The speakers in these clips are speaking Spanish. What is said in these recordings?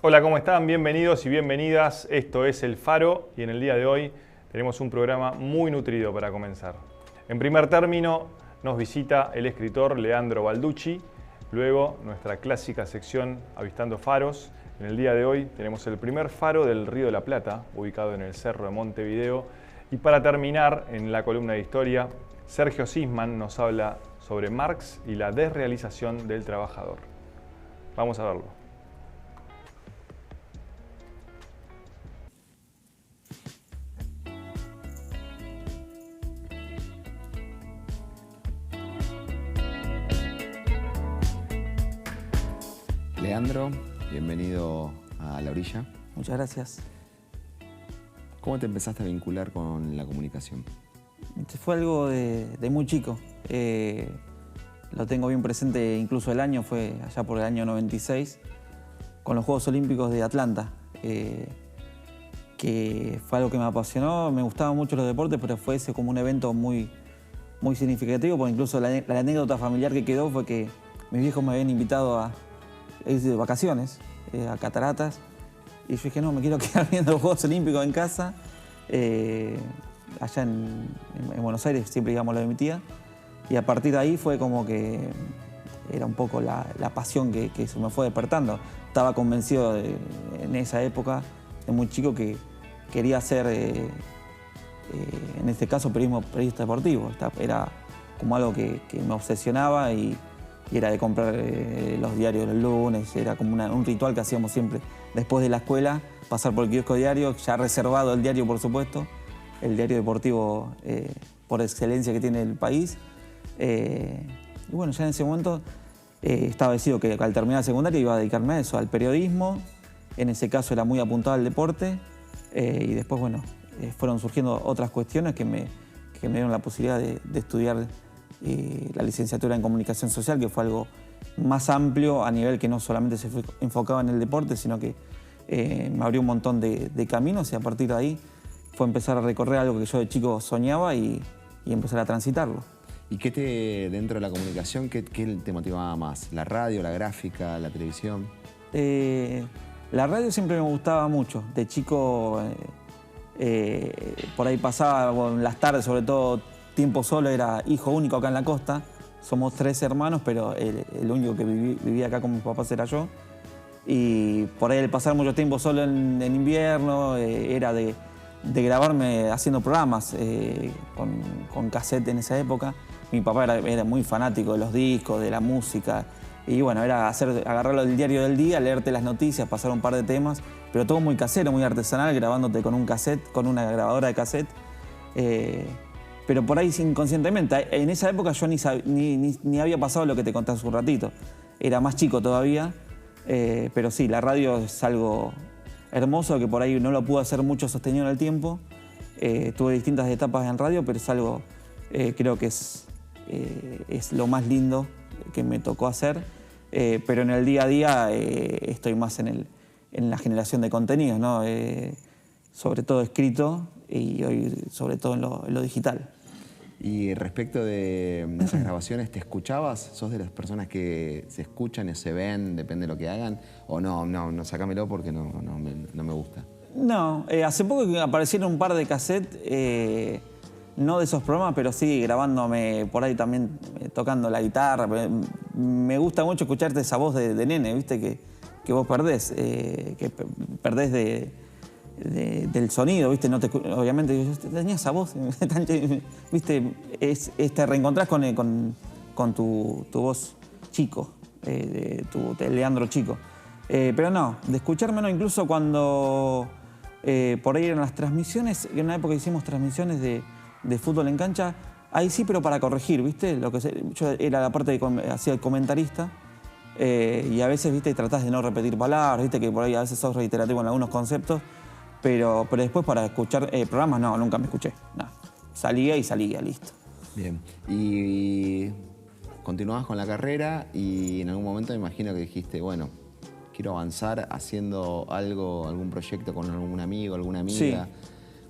Hola, ¿cómo están? Bienvenidos y bienvenidas. Esto es El Faro y en el día de hoy tenemos un programa muy nutrido para comenzar. En primer término nos visita el escritor Leandro Balducci, luego nuestra clásica sección Avistando Faros. En el día de hoy tenemos el primer faro del Río de la Plata, ubicado en el Cerro de Montevideo. Y para terminar, en la columna de historia, Sergio Sisman nos habla sobre Marx y la desrealización del trabajador. Vamos a verlo. Leandro, bienvenido a La Orilla. Muchas gracias. ¿Cómo te empezaste a vincular con la comunicación? Fue algo de muy chico. Lo tengo bien presente, incluso el año fue allá por el año 96, con los Juegos Olímpicos de Atlanta, que fue algo que me apasionó. Me gustaban mucho los deportes, pero fue ese como un evento muy significativo, porque incluso la anécdota familiar que quedó fue que mis viejos me habían invitado a ir de vacaciones a Cataratas, y yo dije, no, me quiero quedar viendo los Juegos Olímpicos en casa. Allá en Buenos Aires siempre íbamos lo de mi tía, y a partir de ahí fue como que era un poco la pasión que se me fue despertando. Estaba convencido en esa época, de muy chico, que quería hacer, en este caso, periodista deportivo. Era como algo que me obsesionaba y era de comprar los diarios los lunes. Era como un ritual que hacíamos siempre después de la escuela, pasar por el kiosco diario, ya reservado el diario, por supuesto, el diario deportivo por excelencia que tiene el país. Y bueno, ya en ese momento estaba decidido que al terminar la secundaria iba a dedicarme a eso, al periodismo. En ese caso era muy apuntado al deporte, y después, bueno, fueron surgiendo otras cuestiones que me dieron la posibilidad de estudiar la licenciatura en Comunicación Social, que fue algo más amplio a nivel que no solamente se enfocaba en el deporte, sino que me abrió un montón de caminos, y a partir de ahí fue empezar a recorrer algo que yo de chico soñaba y empezar a transitarlo. ¿Y dentro de la comunicación, qué te motivaba más? ¿La radio, la gráfica, la televisión? La radio siempre me gustaba mucho. De chico, por ahí pasaba en las tardes, sobre todo tiempo solo, era hijo único acá en la costa. Somos 3 hermanos, pero el único que vivía acá con mis papás era yo. Y por ahí el pasar mucho tiempo solo en invierno, era de grabarme haciendo programas con cassette en esa época. Mi papá era muy fanático de los discos, de la música. Y bueno, era agarrarlo del diario del día, leerte las noticias, pasar un par de temas, pero todo muy casero, muy artesanal, grabándote con un cassette, con una grabadora de cassette. Pero por ahí inconscientemente. En esa época yo ni había pasado lo que te conté hace un ratito. Era más chico todavía, pero sí, la radio es algo hermoso que por ahí no lo pude hacer mucho sostenido en el tiempo. Tuve distintas etapas en radio, pero es algo, creo que es lo más lindo que me tocó hacer. Pero en el día a día estoy más en la generación de contenidos, ¿no? Sobre todo escrito y hoy sobre todo en lo digital. Y respecto de esas grabaciones, ¿te escuchabas? ¿Sos de las personas que se escuchan y se ven, depende de lo que hagan? ¿O no, sacámelo porque no me gusta? No, hace poco aparecieron un par de cassettes, no de esos programas, pero sí grabándome por ahí también, tocando la guitarra. Me gusta mucho escucharte esa voz de nene, ¿viste? Que vos perdés, que perdés del sonido, ¿viste? Obviamente yo tenía esa voz, ¿viste? Te reencontrás con tu voz chico, de Leandro chico. Pero no, de escucharme no, incluso cuando por ahí eran las transmisiones, en una época hicimos transmisiones de fútbol en cancha, ahí sí, pero para corregir, ¿viste? Yo era la parte que hacía el comentarista, y a veces, ¿viste? Tratás de no repetir palabras, ¿viste? Que por ahí a veces sos reiterativo en algunos conceptos. Pero después para escuchar programas, no, nunca me escuché. No. Salía, listo. Bien. Y continuabas con la carrera y en algún momento me imagino que dijiste, bueno, quiero avanzar haciendo algún proyecto con algún amigo, alguna amiga, sí,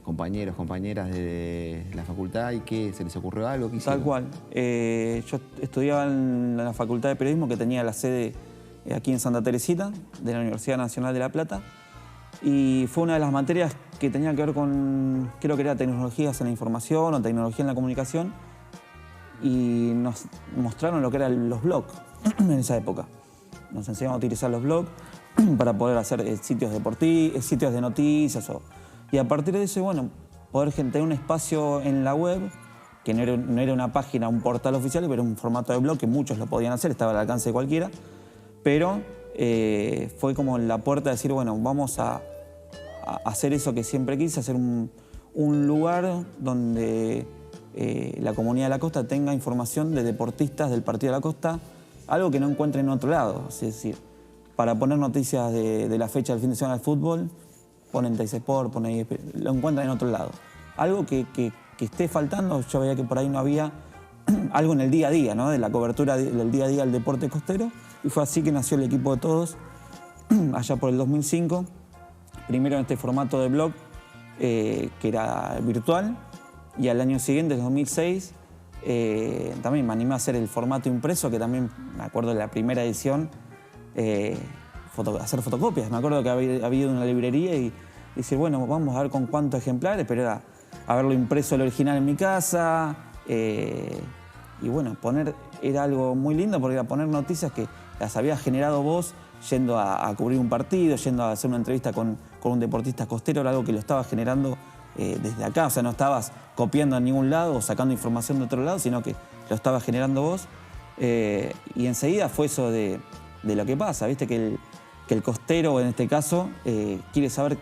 compañeros, compañeras de la facultad, y ¿qué? ¿Se les ocurrió algo? ¿Qué hicieron? Tal cual. Yo estudiaba en la Facultad de Periodismo, que tenía la sede aquí en Santa Teresita, de la Universidad Nacional de La Plata. Y fue una de las materias que tenía que ver con, creo que era tecnologías en la información o tecnología en la comunicación. Y nos mostraron lo que eran los blogs en esa época. Nos enseñaron a utilizar los blogs para poder hacer sitios de noticias. Y a partir de eso, bueno, poder tener un espacio en la web, que no era una página, un portal oficial, pero un formato de blog que muchos lo podían hacer, estaba al alcance de cualquiera. Pero fue como la puerta de decir, bueno, vamos a hacer eso que siempre quise, hacer un lugar donde la comunidad de la costa tenga información de deportistas del Partido de la Costa, algo que no encuentre en otro lado. Es decir, para poner noticias de la fecha del fin de semana del fútbol, ponen Teis Sport, ponen lo encuentran en otro lado. Algo que esté faltando, yo veía que por ahí no había algo en el día a día, ¿no? De la cobertura del día a día del deporte costero, y fue así que nació el equipo de todos, allá por el 2005, primero en este formato de blog, que era virtual, y al año siguiente, en 2006, también me animé a hacer el formato impreso, que también me acuerdo de la primera edición, hacer fotocopias. Me acuerdo que había ido a una librería y decir, bueno, vamos a ver con cuántos ejemplares, pero era haberlo impreso el original en mi casa. Y bueno, era algo muy lindo porque era poner noticias que las habías generado vos yendo a cubrir un partido, yendo a hacer una entrevista con un deportista costero, era algo que lo estabas generando desde acá. O sea, no estabas copiando en ningún lado o sacando información de otro lado, sino que lo estabas generando vos. Y enseguida fue eso de lo que pasa, ¿viste? Que el costero, en este caso, quiere saber,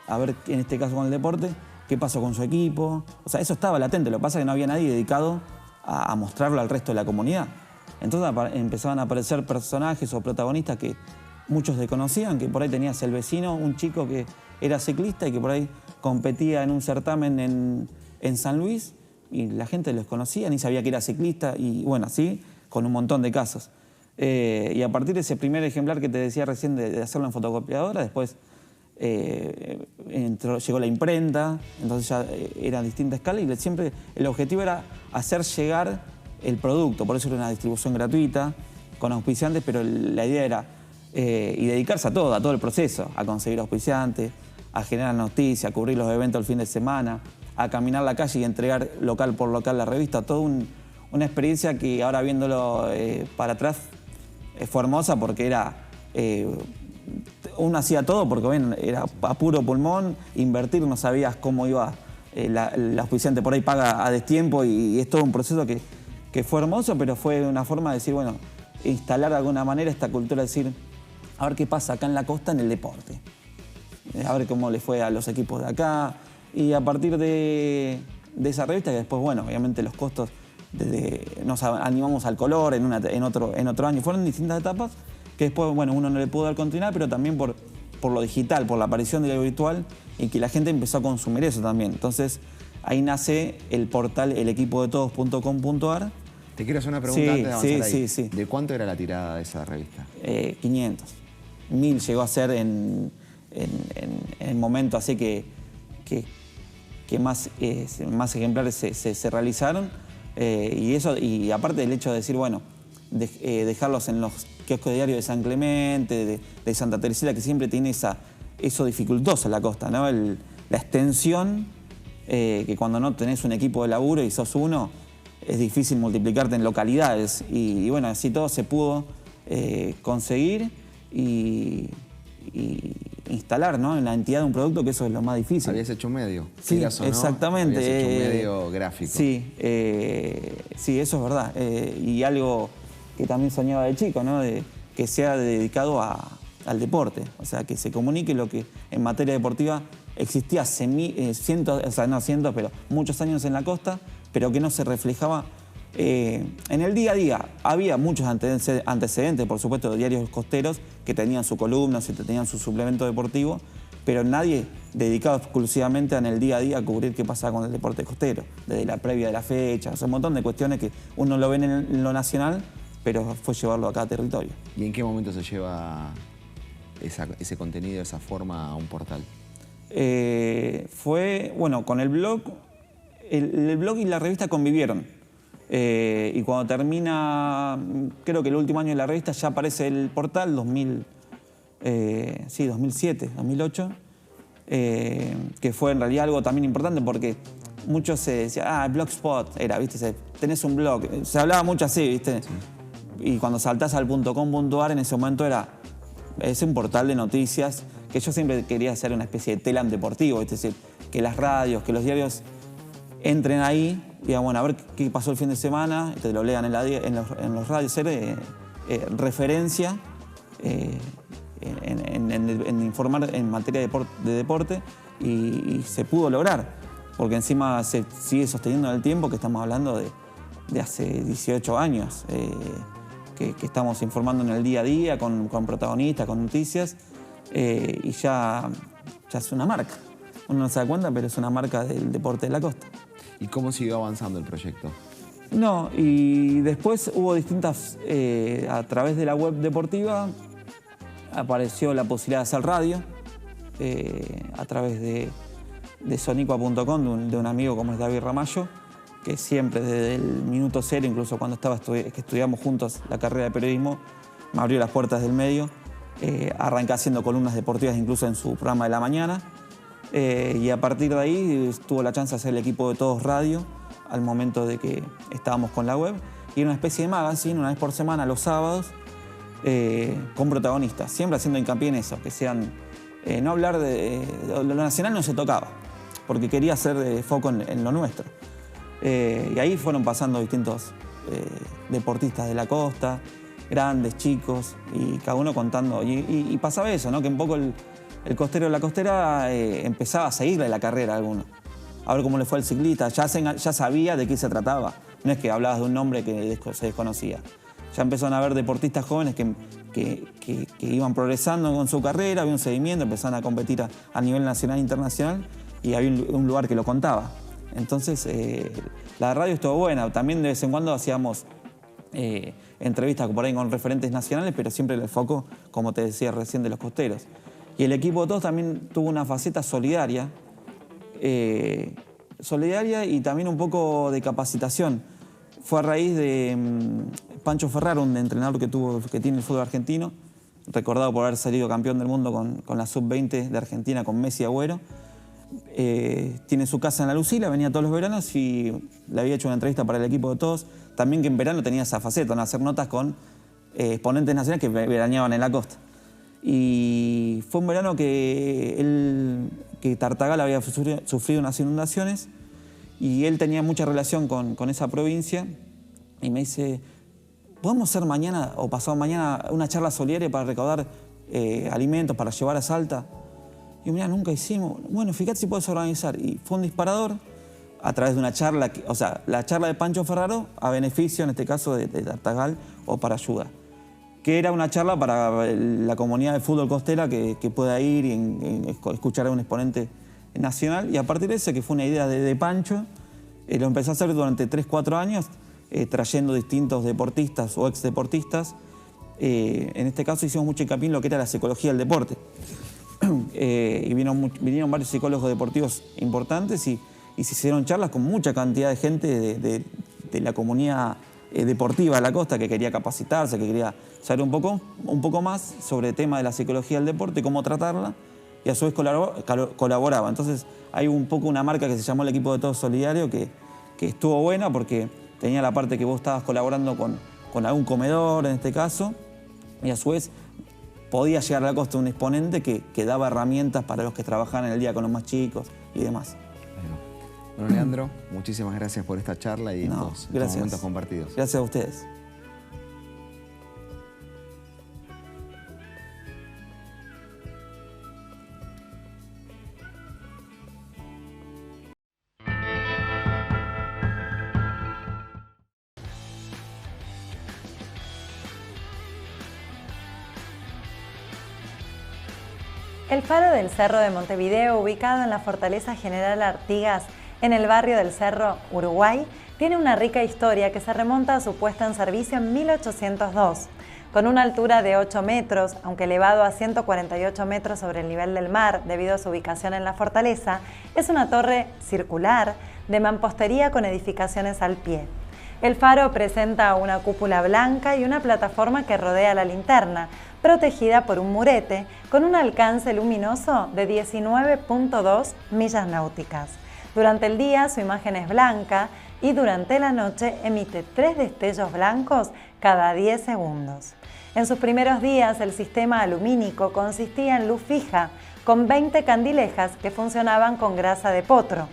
a ver, en este caso con el deporte, qué pasó con su equipo. O sea, eso estaba latente, lo que pasa es que no había nadie dedicado a mostrarlo al resto de la comunidad. Entonces empezaban a aparecer personajes o protagonistas que muchos desconocían, que por ahí tenías el vecino, un chico que era ciclista y que por ahí competía en un certamen en San Luis y la gente los conocía, ni sabía que era ciclista y bueno, así con un montón de casos. Y a partir de ese primer ejemplar que te decía recién de hacerlo en fotocopiadora, después llegó la imprenta, entonces ya era a distinta escala y siempre el objetivo era hacer llegar el producto, por eso era una distribución gratuita, con auspiciantes, pero la idea era y dedicarse a todo el proceso, a conseguir auspiciantes, a generar noticias, a cubrir los eventos el fin de semana, a caminar la calle y entregar local por local la revista, toda una experiencia que ahora viéndolo para atrás fue hermosa porque era... uno hacía todo porque bueno, era a puro pulmón, invertir, no sabías cómo iba, el auspiciante por ahí paga a destiempo y es todo un proceso que fue hermoso, pero fue una forma de decir, bueno, instalar de alguna manera esta cultura, de decir, a ver qué pasa acá en la costa en el deporte, a ver cómo le fue a los equipos de acá, y a partir de esa revista, que después, bueno, obviamente los costos, nos animamos al color en otro año, fueron distintas etapas, que después, bueno, uno no le pudo dar continuidad, pero también por lo digital, por la aparición de lo virtual, y que la gente empezó a consumir eso también. Entonces, ahí nace el portal elequipodetodos.com.ar. Te quiero hacer una pregunta antes de avanzar ahí. Sí. ¿De cuánto era la tirada de esa revista? 500. 1000 llegó a ser en el momento así que más ejemplares se realizaron. Y aparte del hecho de decir, bueno, dejarlos en los kioscos diarios de San Clemente, de Santa Teresita, que siempre tiene eso dificultoso en la costa, ¿no? La extensión, que cuando no tenés un equipo de laburo y sos uno, es difícil multiplicarte en localidades. Y bueno, así todo se pudo conseguir y instalar, ¿no? En la entidad de un producto, que eso es lo más difícil. Habías hecho un medio. Sí, ¿no? exactamente. Habías hecho un medio gráfico. Sí, sí, eso es verdad. Y algo que también soñaba de chico, ¿no? Que sea dedicado al deporte. O sea, que se comunique lo que en materia deportiva existía cientos, o sea, no cientos, pero muchos años en la costa, pero que no se reflejaba en el día a día. Había muchos antecedentes, por supuesto, de diarios costeros que tenían su columna, tenían su suplemento deportivo, pero nadie dedicado exclusivamente en el día a día a cubrir qué pasaba con el deporte costero, desde la previa de la fecha, o sea, un montón de cuestiones que uno lo ve en lo nacional, pero fue llevarlo a cada territorio. ¿Y en qué momento se lleva ese contenido, esa forma a un portal? Fue, bueno, con el blog, el blog y la revista convivieron. Y cuando termina, creo que el último año de la revista, ya aparece el portal, 2007, 2008, que fue en realidad algo también importante porque muchos se decían, Blogspot era, ¿viste? Tenés un blog. Se hablaba mucho así, ¿viste? Sí. Y cuando saltás al .com.ar, en ese momento es un portal de noticias que yo siempre quería hacer una especie de telam deportivo, es decir, que las radios, que los diarios entren ahí y digan, bueno, a ver qué pasó el fin de semana, te lo lean en los radios, ser referencia en informar en materia de deporte y se pudo lograr, porque encima se sigue sosteniendo en el tiempo, que estamos hablando de hace 18 años, que estamos informando en el día a día con protagonistas, con noticias, y ya es una marca. Uno no se da cuenta, pero es una marca del deporte de la costa. ¿Y cómo siguió avanzando el proyecto? No, y después hubo distintas, a través de la web deportiva apareció la posibilidad de hacer radio, a través de sonicua.com, de un amigo como es David Ramallo, que siempre desde el minuto cero, incluso cuando que estudiamos juntos la carrera de periodismo, me abrió las puertas del medio. Arranqué haciendo columnas deportivas incluso en su programa de la mañana. Y a partir de ahí tuvo la chance de hacer el equipo de Todos Radio al momento de que estábamos con la web. Y era una especie de magazine, una vez por semana, los sábados, con protagonistas. Siempre haciendo hincapié en eso, que sean... no hablar de... Lo nacional no se tocaba, porque quería hacer foco en lo nuestro. Y ahí fueron pasando distintos deportistas de la costa, grandes, chicos, y cada uno contando. Y pasaba eso, ¿no? Que un poco el costero de la costera empezaba a seguirle la carrera a alguno. A ver cómo le fue al ciclista. Ya sabía de qué se trataba. No es que hablabas de un nombre que se desconocía. Ya empezaron a haber deportistas jóvenes que iban progresando con su carrera, había un seguimiento, empezaron a competir a nivel nacional e internacional y había un lugar que lo contaba. Entonces, la radio estuvo buena. También de vez en cuando hacíamos entrevistas por ahí con referentes nacionales, pero siempre el foco, como te decía recién, de los costeros. Y el equipo de Todos también tuvo una faceta solidaria, y también un poco de capacitación. Fue a raíz de Pancho Ferraro, un entrenador que tiene el fútbol argentino, recordado por haber salido campeón del mundo con la sub-20 de Argentina, con Messi y Agüero. Tiene su casa en La Lucila, venía todos los veranos y le había hecho una entrevista para el equipo de Todos. También que en verano tenía esa faceta, ¿no? Hacer notas con exponentes nacionales que veraneaban en la costa. Y fue un verano que Tartagal había sufrido unas inundaciones y él tenía mucha relación con esa provincia y me dice, ¿podemos hacer mañana o pasado mañana una charla solidaria para recaudar alimentos para llevar a Salta? Y yo, mira, nunca hicimos. Bueno, fíjate si puedes organizar. Y fue un disparador a través de una charla, o sea, la charla de Pancho Ferraro a beneficio, en este caso, de Tartagal o para ayuda. Que era una charla para la comunidad de fútbol costera que pueda ir y escuchar a un exponente nacional. Y a partir de eso, que fue una idea de Pancho, lo empecé a hacer durante 3-4 años, trayendo distintos deportistas o exdeportistas. En este caso hicimos mucho hincapié en lo que era la psicología del deporte. Y vinieron varios psicólogos deportivos importantes y se hicieron charlas con mucha cantidad de gente de la comunidad deportiva de la costa que quería capacitarse, que quería saber un poco más sobre el tema de la psicología del deporte, cómo tratarla, y a su vez colaboraba. Entonces hay un poco una marca que se llamó el Equipo de Todos Solidario que estuvo buena porque tenía la parte que vos estabas colaborando con algún comedor en este caso, y a su vez podía llegar a la costa un exponente que daba herramientas para los que trabajaban en el día con los más chicos y demás. Bueno, Leandro, muchísimas gracias por esta charla y estos momentos compartidos. Gracias a ustedes. El Faro del Cerro de Montevideo, ubicado en la Fortaleza General Artigas, en el barrio del Cerro, Uruguay, tiene una rica historia que se remonta a su puesta en servicio en 1802. Con una altura de 8 metros, aunque elevado a 148 metros sobre el nivel del mar debido a su ubicación en la fortaleza, es una torre circular de mampostería con edificaciones al pie. El faro presenta una cúpula blanca y una plataforma que rodea la linterna, protegida por un murete con un alcance luminoso de 19.2 millas náuticas. Durante el día su imagen es blanca y durante la noche emite 3 destellos blancos cada 10 segundos. En sus primeros días el sistema alumínico consistía en luz fija, con 20 candilejas que funcionaban con grasa de potro.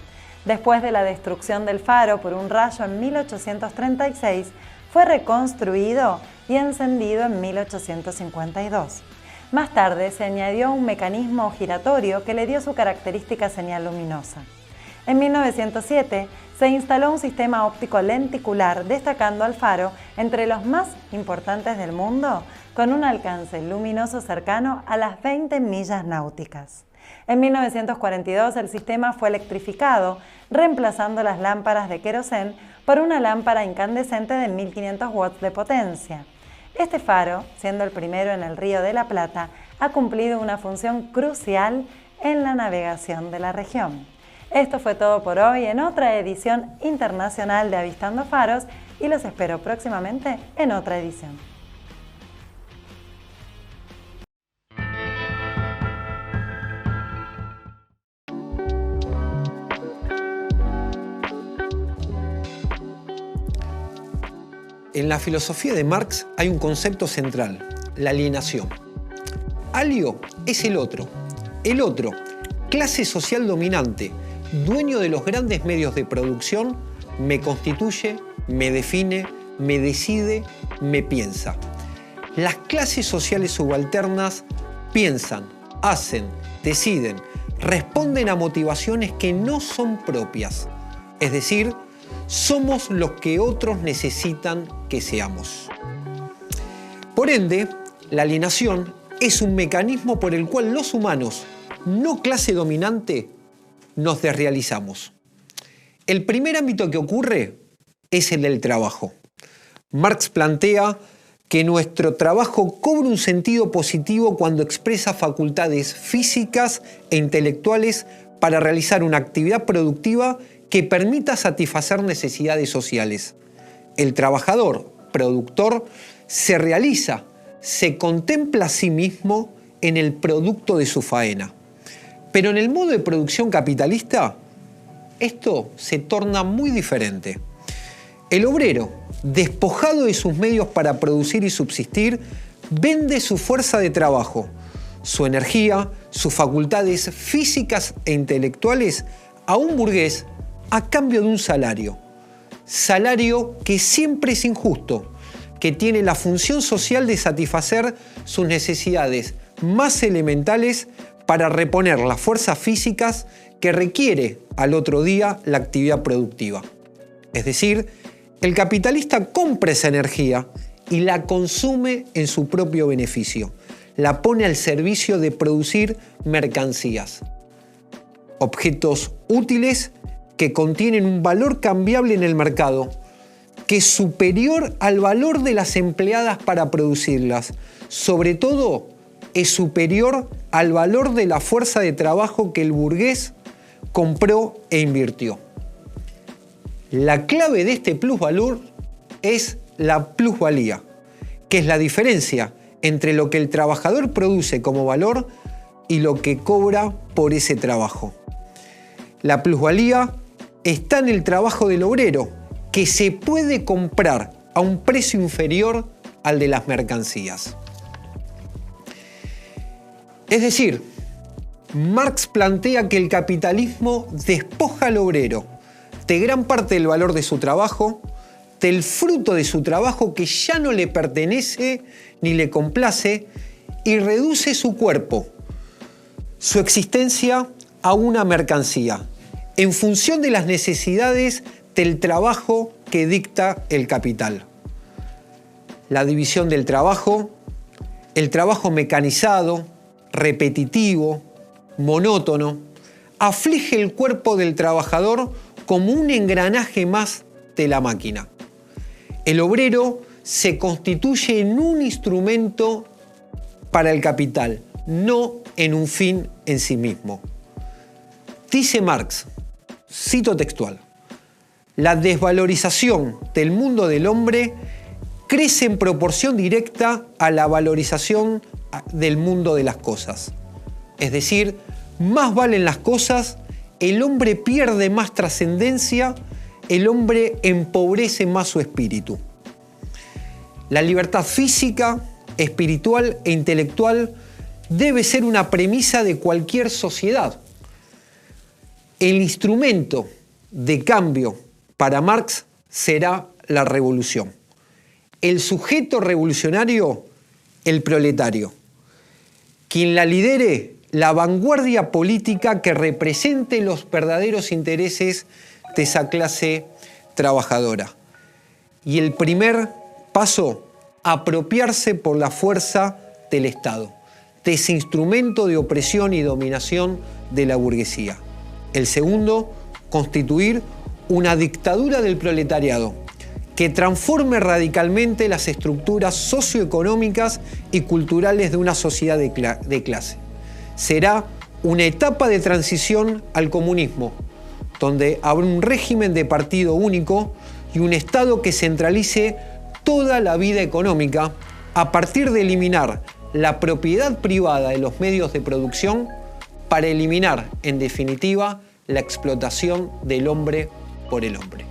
Después de la destrucción del faro por un rayo en 1836, fue reconstruido y encendido en 1852. Más tarde se añadió un mecanismo giratorio que le dio su característica señal luminosa. En 1907 se instaló un sistema óptico lenticular, destacando al faro entre los más importantes del mundo, con un alcance luminoso cercano a las 20 millas náuticas. En 1942 el sistema fue electrificado, reemplazando las lámparas de querosén por una lámpara incandescente de 1500 watts de potencia. Este faro, siendo el primero en el Río de la Plata, ha cumplido una función crucial en la navegación de la región. Esto fue todo por hoy en otra edición internacional de Avistando Faros y los espero próximamente en otra edición. En la filosofía de Marx hay un concepto central, la alienación. Alio es el otro, clase social dominante, dueño de los grandes medios de producción, me constituye, me define, me decide, me piensa. Las clases sociales subalternas piensan, hacen, deciden, responden a motivaciones que no son propias, es decir, somos los que otros necesitan que seamos. Por ende, la alienación es un mecanismo por el cual los humanos, no clase dominante, nos desrealizamos. El primer ámbito que ocurre es el del trabajo. Marx plantea que nuestro trabajo cobra un sentido positivo cuando expresa facultades físicas e intelectuales para realizar una actividad productiva que permita satisfacer necesidades sociales. El trabajador, productor, se realiza, se contempla a sí mismo en el producto de su faena. Pero en el modo de producción capitalista, esto se torna muy diferente. El obrero, despojado de sus medios para producir y subsistir, vende su fuerza de trabajo, su energía, sus facultades físicas e intelectuales a un burgués a cambio de un salario. Salario que siempre es injusto, que tiene la función social de satisfacer sus necesidades más elementales para reponer las fuerzas físicas que requiere al otro día la actividad productiva. Es decir, el capitalista compra esa energía y la consume en su propio beneficio. La pone al servicio de producir mercancías, objetos útiles que contienen un valor cambiable en el mercado, que es superior al valor de las empleadas para producirlas. Sobre todo, es superior al valor de la fuerza de trabajo que el burgués compró e invirtió. La clave de este plusvalor es la plusvalía, que es la diferencia entre lo que el trabajador produce como valor y lo que cobra por ese trabajo. La plusvalía está en el trabajo del obrero, que se puede comprar a un precio inferior al de las mercancías. Es decir, Marx plantea que el capitalismo despoja al obrero de gran parte del valor de su trabajo, del fruto de su trabajo que ya no le pertenece ni le complace, y reduce su cuerpo, su existencia, a una mercancía, en función de las necesidades del trabajo que dicta el capital. La división del trabajo, el trabajo mecanizado, repetitivo, monótono, aflige el cuerpo del trabajador como un engranaje más de la máquina. El obrero se constituye en un instrumento para el capital, no en un fin en sí mismo. Dice Marx, cito textual: la desvalorización del mundo del hombre crece en proporción directa a la valorización del mundo de las cosas. Es decir, más valen las cosas, el hombre pierde más trascendencia, el hombre empobrece más su espíritu. La libertad física, espiritual e intelectual debe ser una premisa de cualquier sociedad. El instrumento de cambio para Marx será la revolución. El sujeto revolucionario, el proletario. Quien la lidere, la vanguardia política que represente los verdaderos intereses de esa clase trabajadora. Y el primer paso, apropiarse por la fuerza del Estado, de ese instrumento de opresión y dominación de la burguesía. El segundo, constituir una dictadura del proletariado que transforme radicalmente las estructuras socioeconómicas y culturales de una sociedad de clase. Será una etapa de transición al comunismo, donde habrá un régimen de partido único y un Estado que centralice toda la vida económica a partir de eliminar la propiedad privada de los medios de producción para eliminar, en definitiva, la explotación del hombre por el hombre.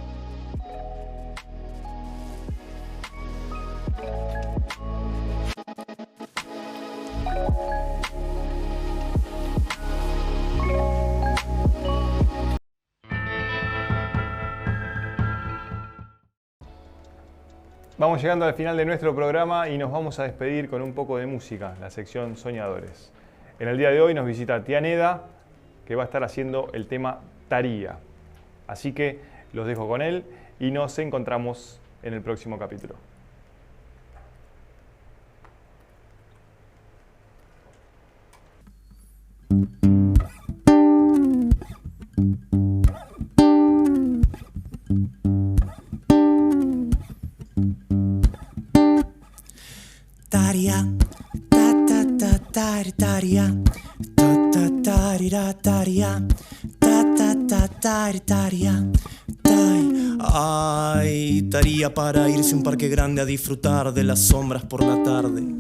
Vamos llegando al final de nuestro programa y nos vamos a despedir con un poco de música, la sección Soñadores. En el día de hoy nos visita Tianeda, que va a estar haciendo el tema Taría. Así que los dejo con él y nos encontramos en el próximo capítulo. Taria, ta ta ta tar taria, ta ta tarira taria, ta ta ta tar taria, tai. Ay, taría para irse a un parque grande a disfrutar de las sombras por la tarde.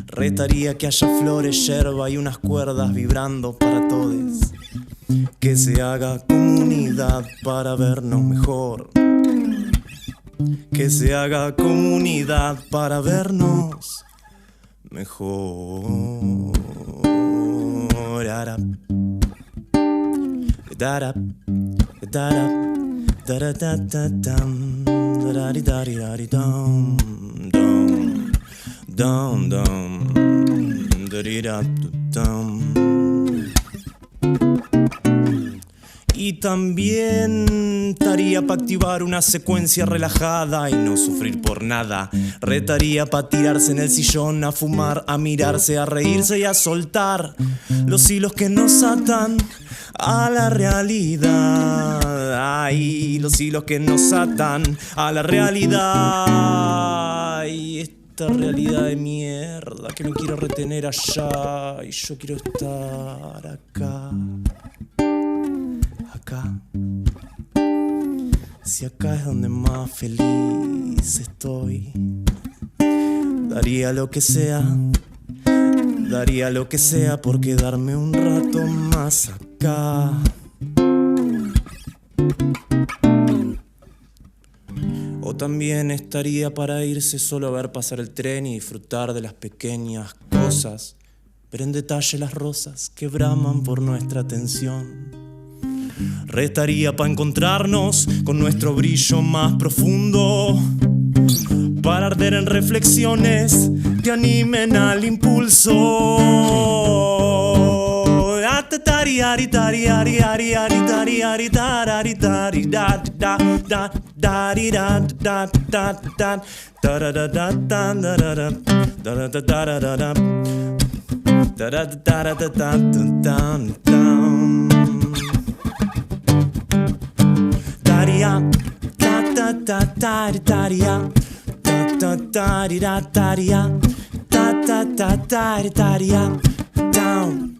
Retaría que haya flores, yerba y unas cuerdas vibrando para todos. Que se haga comunidad para vernos mejor. Que se haga comunidad para vernos mejor. Arap, darap, darap, daratatatam, daridaridaridam, dum, dum, dum, daridatatam. Y también taría para activar una secuencia relajada y no sufrir por nada. Retaría para tirarse en el sillón, a fumar, a mirarse, a reírse y a soltar los hilos que nos atan a la realidad. Ay, los hilos que nos atan a la realidad. Ay, esta realidad de mierda que me quiero retener allá y yo quiero estar acá. Acá. Si acá es donde más feliz estoy, daría lo que sea por quedarme un rato más acá. O también estaría para irse solo a ver pasar el tren y disfrutar de las pequeñas cosas, pero en detalle las rosas que braman por nuestra atención. Restaría para encontrarnos con nuestro brillo más profundo, para arder en reflexiones que animen al impulso. Taria, ta ta ta taria, ta ta taria, ta ta ta taria, down.